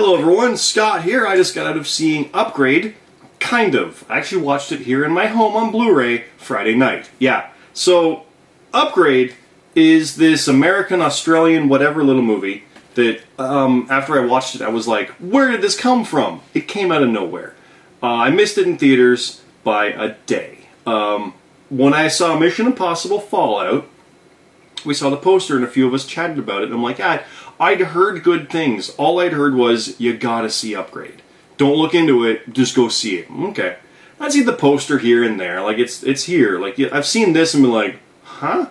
Hello everyone, Scott here. I just got out of seeing Upgrade. Kind of. I actually watched it here in my home on Blu-ray Friday night. Yeah. So, Upgrade is this American-Australian whatever little movie that after I watched it I was like, where did this come from? It came out of nowhere. I missed it in theaters by a day. When I saw Mission Impossible Fallout, we saw the poster and a few of us chatted about it, and I'm like, I'd heard good things. All I'd heard was, you gotta see Upgrade. Don't look into it, just go see it. Okay. I'd see the poster here and there, like it's here. Like, I've seen this and been like, huh?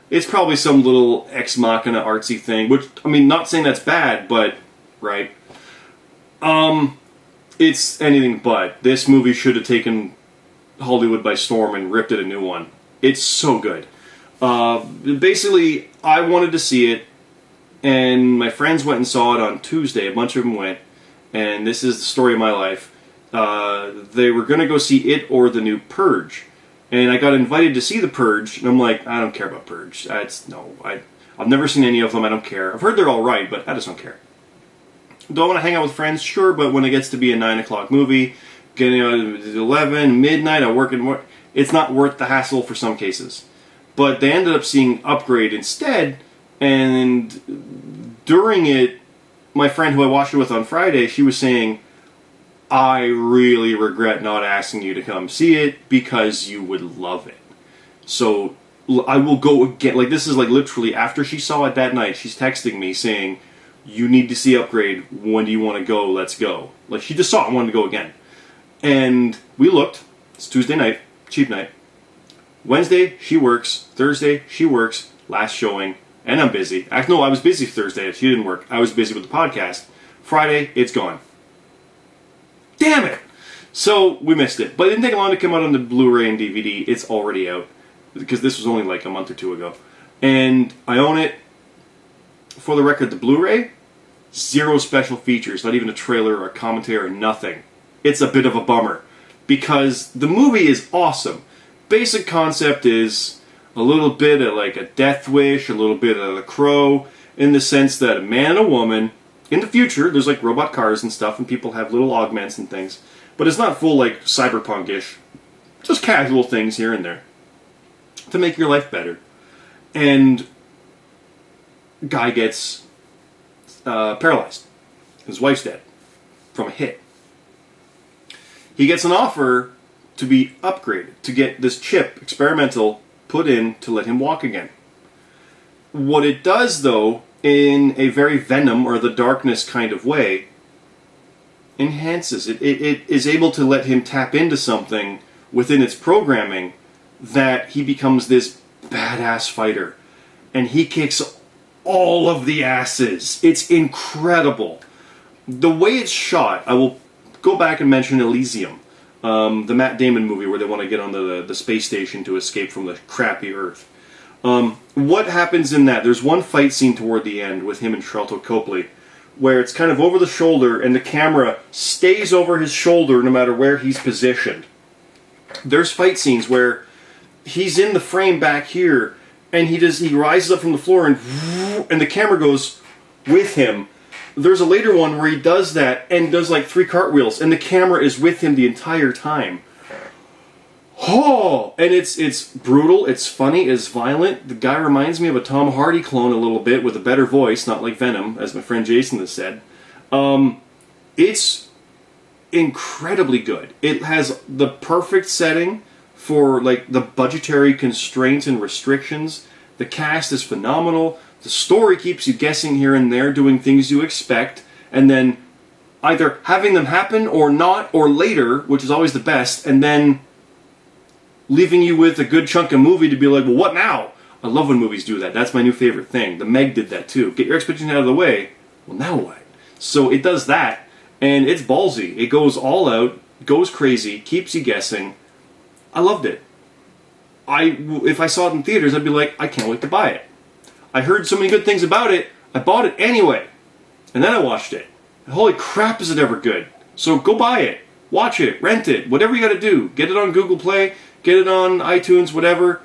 It's probably some little Ex Machina artsy thing, which, I mean, not saying that's bad, but, right? It's anything but. This movie should have taken Hollywood by storm and ripped it a new one. It's so good. Basically, I wanted to see it, and my friends went and saw it on Tuesday. A bunch of them went, and this is the story of my life. They were going to go see it or the new Purge, and I got invited to see the Purge, and I'm like, I don't care about Purge. I've never seen any of them. I don't care. I've heard they're all right, but I just don't care. Do I want to hang out with friends? Sure, but when it gets to be a 9 o'clock movie, getting out at 11, midnight, I work and work, it's not worth the hassle for some cases. But they ended up seeing Upgrade instead, and during it, my friend who I watched it with on Friday, she was saying, I really regret not asking you to come see it because you would love it. So I will go again. Like, this is like literally after she saw it that night, she's texting me saying, you need to see Upgrade. When do you want to go? Let's go. Like, she just saw it and wanted to go again. And we looked. It's Tuesday night, cheap night. Wednesday, she works. Thursday, she works. Last showing. And I'm busy. No, I was busy Thursday. She didn't work. I was busy with the podcast. Friday, it's gone. Damn it! So, we missed it. But it didn't take long to come out on the Blu-ray and DVD. It's already out. Because this was only like a month or two ago. And I own it. For the record, the Blu-ray, 0 special features. Not even a trailer or a commentary or nothing. It's a bit of a bummer. Because the movie is awesome. Basic concept is a little bit of like a Death Wish, a little bit of The Crow, in the sense that a man and a woman, in the future, there's like robot cars and stuff, and people have little augments and things, but it's not full like cyberpunk-ish, just casual things here and there, to make your life better. And guy gets paralyzed. His wife's dead from a hit. He gets an offer to be upgraded, to get this chip, experimental, put in to let him walk again. What it does, though, in a very Venom or the Darkness kind of way, enhances it. It is able to let him tap into something within its programming that he becomes this badass fighter. And he kicks all of the asses. It's incredible. The way it's shot, I will go back and mention Elysium. The Matt Damon movie where they want to get on the space station to escape from the crappy Earth. What happens in that? There's one fight scene toward the end with him and Sharlto Copley where it's kind of over the shoulder and the camera stays over his shoulder no matter where he's positioned. There's fight scenes where he's in the frame back here and he rises up from the floor and the camera goes with him. There's a later one where he does that and does like 3 cartwheels, and the camera is with him the entire time. Oh! And it's brutal, it's funny, it's violent. The guy reminds me of a Tom Hardy clone a little bit with a better voice, not like Venom, as my friend Jason has said. It's incredibly good. It has the perfect setting for like the budgetary constraints and restrictions. The cast is phenomenal. The story keeps you guessing here and there, doing things you expect, and then either having them happen or not, or later, which is always the best, and then leaving you with a good chunk of movie to be like, well, what now? I love when movies do that. That's my new favorite thing. The Meg did that too. Get your expectations out of the way. Well, now what? So it does that, and it's ballsy. It goes all out, goes crazy, keeps you guessing. I loved it. If I saw it in theaters, I'd be like, I can't wait to buy it. I heard so many good things about it, I bought it anyway. And then I watched it. Holy crap, is it ever good. So go buy it. Watch it. Rent it. Whatever you gotta do. Get it on Google Play. Get it on iTunes, whatever.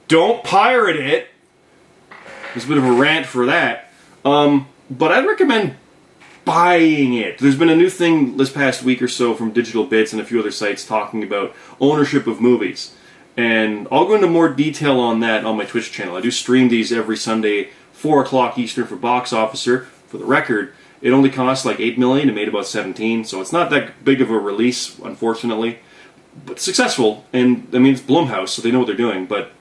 Don't pirate it. There's a bit of a rant for that. But I'd recommend buying it. There's been a new thing this past week or so from Digital Bits and a few other sites talking about ownership of movies. And I'll go into more detail on that on my Twitch channel. I do stream these every Sunday, 4 o'clock Eastern for Box Officer. For the record, it only cost like $8 million. It made about 17, so it's not that big of a release, unfortunately. But successful, and I mean, it's Blumhouse, so they know what they're doing. But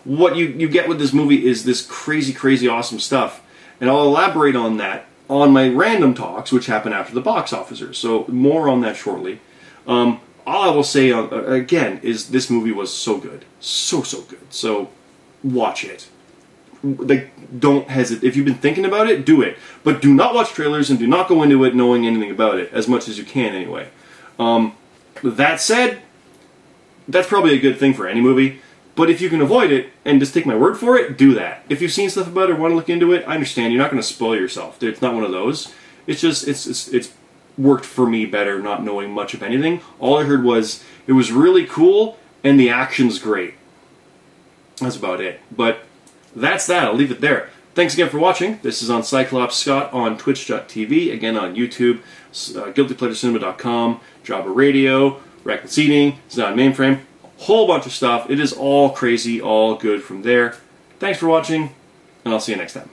what you get with this movie is this crazy, crazy awesome stuff. And I'll elaborate on that on my random talks, which happen after the Box Officer. So more on that shortly. All I will say, again, is this movie was so good. So good. So, watch it. Like, don't hesitate. If you've been thinking about it, do it. But do not watch trailers and do not go into it knowing anything about it, as much as you can anyway. That said, that's probably a good thing for any movie. But if you can avoid it and just take my word for it, do that. If you've seen stuff about it or want to look into it, I understand. You're not going to spoil yourself. It's not one of those. It's just, it's worked for me better not knowing much of anything. All I heard was it was really cool and the action's great. That's about it. But that's that. I'll leave it there. Thanks again for watching. This is on Cyclops Scott on Twitch.tv, again on YouTube, GuiltyPleasureCinema.com, Jabba Radio, Rack Seating, Zion Mainframe, a whole bunch of stuff. It is all crazy, all good from there. Thanks for watching, and I'll see you next time.